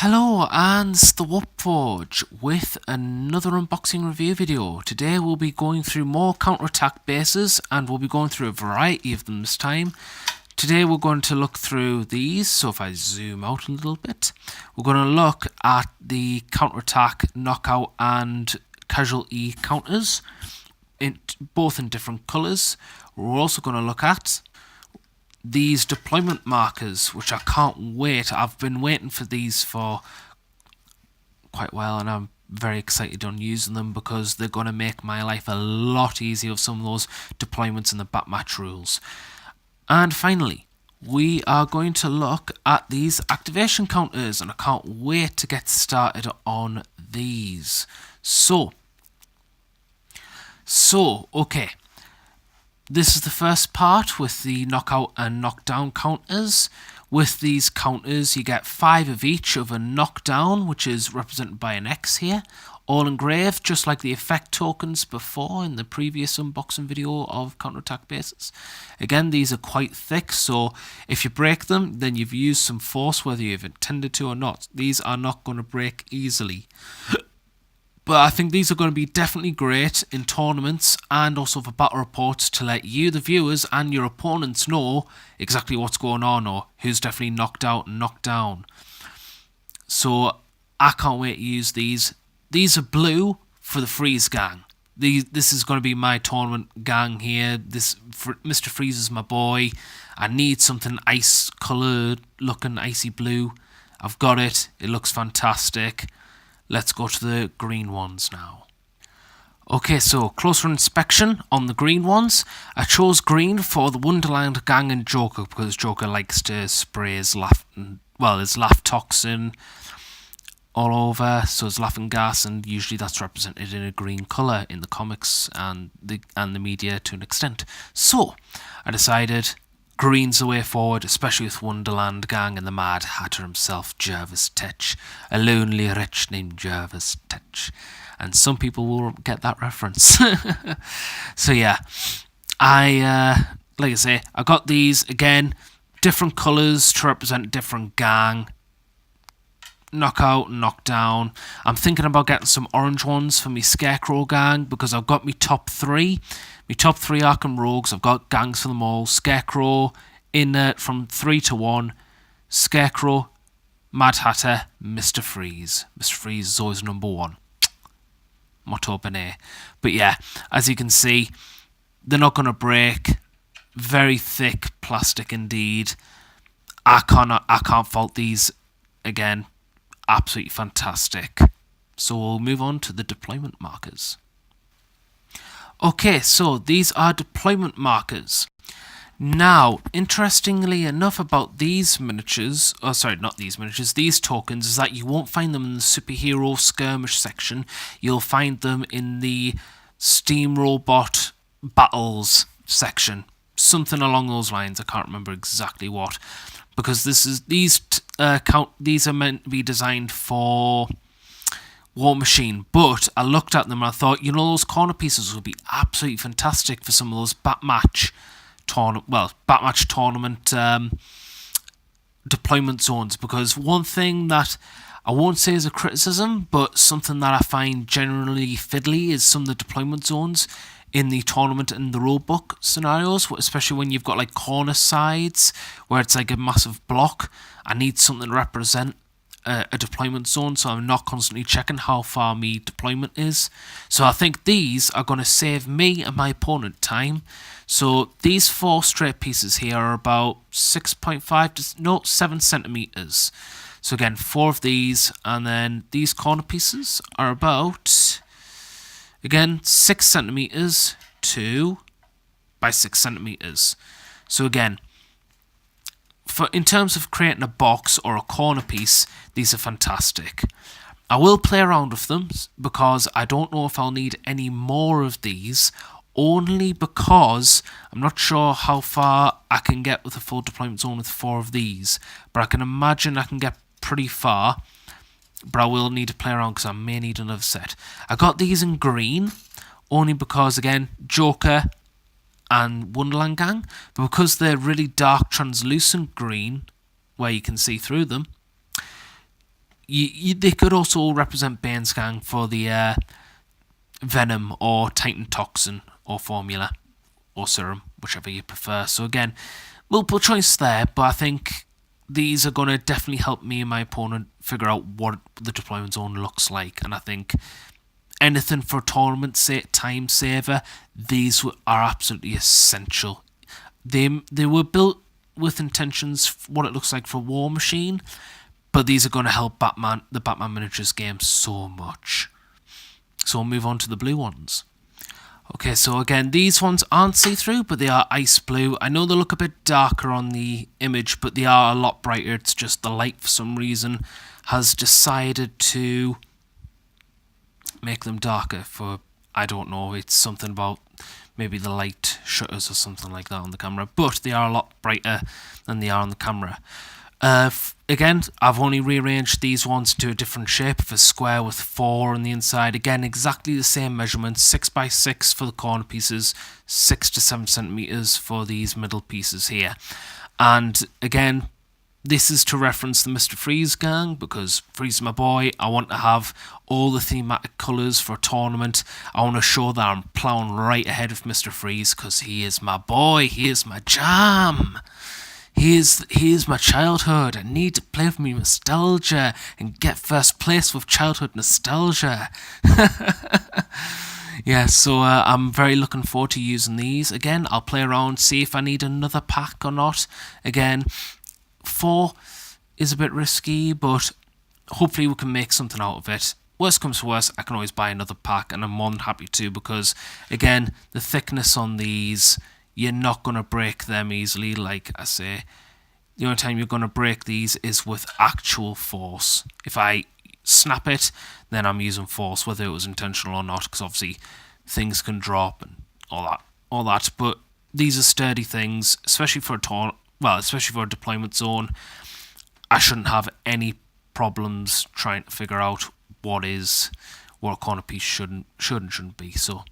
Hello, and it's the Warpforge with another unboxing review video. Today we'll be going through more counterattack bases and we'll be going through a variety of them this time. Today we're going to look through these, so if I zoom out a little bit, we're going to look at the counterattack, knockout and casualty counters, both in different colours. We're also going to look at these deployment markers, which I can't wait. I've been waiting for these for quite a while and I'm very excited on using them because they're going to make my life a lot easier with some of those deployments and the batmatch rules. And finally, we are going to look at these activation counters and I can't wait to get started on these. So okay. This is the first part with the knockout and knockdown counters. With these counters, you get 5 of each of a knockdown, which is represented by an X here, all engraved, just like the effect tokens before in the previous unboxing video of counterattack bases. Again, these are quite thick, so if you break them, then you've used some force, whether you've intended to or not. These are not going to break easily. But I think these are going to be definitely great in tournaments and also for battle reports to let you, the viewers, and your opponents know exactly what's going on or who's definitely knocked out and knocked down. So I can't wait to use these. These are blue for the Freeze gang. This is going to be my tournament gang here. Mr. Freeze is my boy. I need something ice coloured looking icy blue. I've got it. It looks fantastic. Let's go to the green ones now. Okay, so closer inspection on the green ones. I chose green for the Wonderland gang and Joker because Joker likes to spray his laugh toxin all over, so his laughing gas, and usually that's represented in a green colour in the comics and the media to an extent. So I decided green's the way forward, especially with Wonderland gang and the Mad Hatter himself, Jervis Tetch. A lonely wretch named Jervis Tetch. And some people will get that reference. So yeah, like I say, I got these, again, different colours to represent different gang. Knockout and knockdown. I'm thinking about getting some orange ones for me Scarecrow gang because I've got me top 3. My top 3 Arkham Rogues, I've got gangs for them all. Scarecrow in from 3 to 1. Scarecrow, Mad Hatter, Mr. Freeze. Mr. Freeze is always number 1. Motto bene. But yeah, as you can see, they're not going to break. Very thick plastic indeed. I can't fault these again. Absolutely fantastic. So we'll move on to the deployment markers. Okay, so these are deployment markers. Now, interestingly enough about these miniatures, these tokens, is that you won't find them in the superhero skirmish section. You'll find them in the Steam Robot battles section. Something along those lines, I can't remember exactly what. Because these are meant to be designed for War Machine, but I looked at them and I thought, those corner pieces would be absolutely fantastic for some of those batmatch tournament deployment zones, because one thing that I won't say is a criticism, but something that I find generally fiddly is some of the deployment zones in the tournament and the rulebook scenarios, especially when you've got like corner sides where it's like a massive block. I need something to represent a deployment zone, so I'm not constantly checking how far my deployment is. So I think these are going to save me and my opponent time. So these 4 straight pieces here are about 7 centimeters. So again, 4 of these, and then these corner pieces are about, again, 6 centimeters by 6 centimeters. So again, in terms of creating a box or a corner piece, these are fantastic. I will play around with them because I don't know if I'll need any more of these, only because I'm not sure how far I can get with a full deployment zone with 4 of these, but I can imagine I can get pretty far, but I will need to play around because I may need another set. I got these in green, only because, again, Joker and Wonderland gang, but because they're really dark translucent green, where you can see through them, they could also represent Bane's gang for the Venom or Titan Toxin or Formula or Serum, whichever you prefer. So again, multiple choice there, but I think these are going to definitely help me and my opponent figure out what the deployment zone looks like. And I think anything for a tournament time saver, these are absolutely essential. They were built with intentions for what it looks like for War Machine, but these are going to help the Batman miniatures game so much. So we'll move on to the blue ones. Okay, so again, these ones aren't see-through, but they are ice blue. I know they look a bit darker on the image, but they are a lot brighter. It's just the light, for some reason, has decided to make them darker for, I don't know, it's something about maybe the light shutters or something like that on the camera. But they are a lot brighter than they are on the camera. Again, I've only rearranged these ones to a different shape of a square with 4 on the inside. Again, exactly the same measurements, 6x6 for the corner pieces, 6 to 7 centimeters for these middle pieces here. And again, this is to reference the Mr. Freeze gang, because Freeze is my boy. I want to have all the thematic colours for a tournament. I want to show that I'm ploughing right ahead of Mr. Freeze, because he is my boy, he is my jam. He is my childhood. I need to play with me nostalgia and get first place with childhood nostalgia. Yeah, so I'm very looking forward to using these. Again, I'll play around, see if I need another pack or not. Again, 4 is a bit risky, but hopefully we can make something out of it. Worst comes to worst, I can always buy another pack, and I'm more than happy to, because, again, the thickness on these, you're not going to break them easily. Like I say, the only time you're going to break these is with actual force. If I snap it, then I'm using force, whether it was intentional or not, because obviously things can drop and all that. But these are sturdy things, especially for a deployment zone. I shouldn't have any problems trying to figure out what a corner piece shouldn't be. So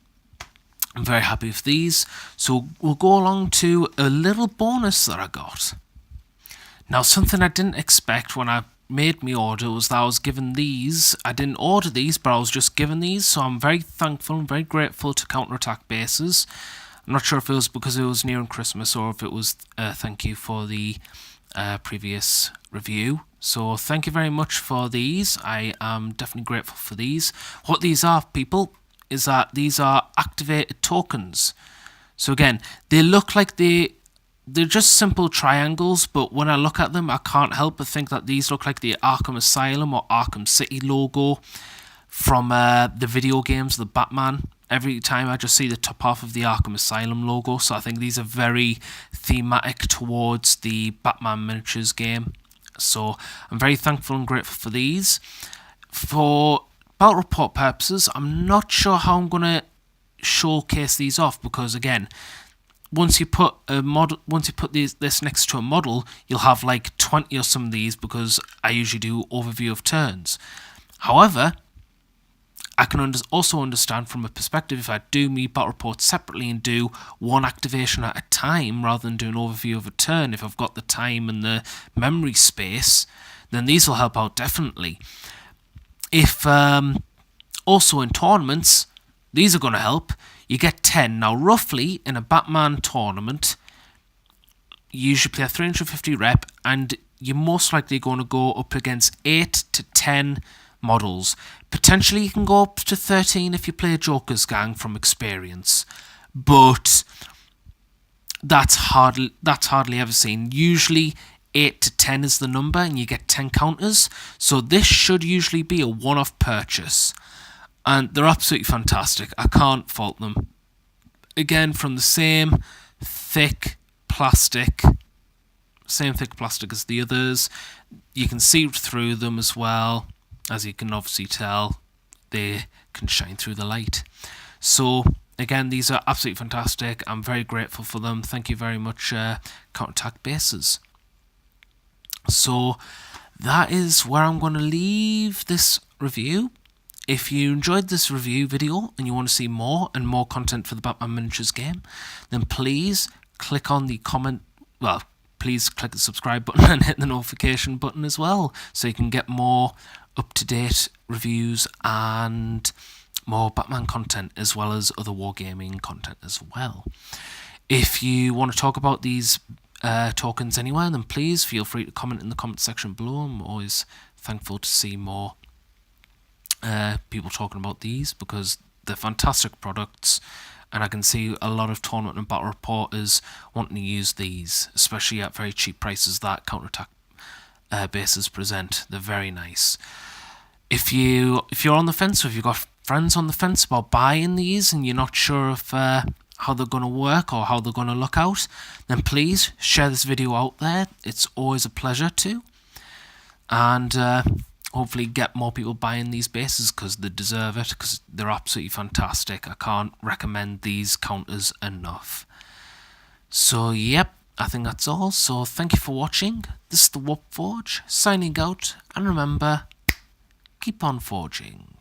I'm very happy with these. So we'll go along to a little bonus that I got. Now, something I didn't expect when I made my order was that I was given these. I didn't order these, but I was just given these. So I'm very thankful and very grateful to Counterattack Bases. I'm not sure if it was because it was nearing Christmas or if it was thank you for the previous review. So thank you very much for these. I am definitely grateful for these. What these are, people, is that these are activated tokens. So again, they look like they're just simple triangles, but when I look at them, I can't help but think that these look like the Arkham Asylum or Arkham City logo from the video games, the Batman. Every time I just see the top half of the Arkham Asylum logo, so I think these are very thematic towards the Batman miniatures game. So I'm very thankful and grateful for these. For battle report purposes, I'm not sure how I'm going to showcase these off, because again, once you put this next to a model, you'll have like 20 or some of these, because I usually do overview of turns. However, I can also understand from a perspective, if I do me battle reports separately and do one activation at a time rather than do an overview of a turn, if I've got the time and the memory space, then these will help out definitely. If also in tournaments, these are going to help. You get 10. Now, roughly in a Batman tournament, you usually play a 350 rep, and you're most likely going to go up against 8 to 10 models. Potentially you can go up to 13 if you play a Joker's gang from experience, but that's hardly ever seen. Usually 8 to 10 is the number, and you get 10 counters, so this should usually be a one-off purchase, and they're absolutely fantastic. I can't fault them. Again, from the same thick plastic as the others. You can see through them as well. As you can obviously tell, they can shine through the light. So, again, these are absolutely fantastic. I'm very grateful for them. Thank you very much, Counterattack Bases. So, that is where I'm going to leave this review. If you enjoyed this review video and you want to see more and more content for the Batman Miniatures game, then please click on the comment, please click the subscribe button and hit the notification button as well, so you can get more up-to-date reviews and more Batman content, as well as other wargaming content as well. If you want to talk about these tokens anywhere, then please feel free to comment in the comment section below. I'm always thankful to see more people talking about these, because they're fantastic products, and I can see a lot of tournament and battle reporters wanting to use these, especially at very cheap prices that counterattack bases present. They're very nice. If you're on the fence, or if you've got friends on the fence about buying these and you're not sure if how they're going to work or how they're going to look out, then please share this video out there. It's always a pleasure to. And hopefully get more people buying these bases, because they deserve it, because they're absolutely fantastic. I can't recommend these counters enough. So yep, I think that's all. So thank you for watching. This is the Warp Forge signing out, and remember, keep on forging.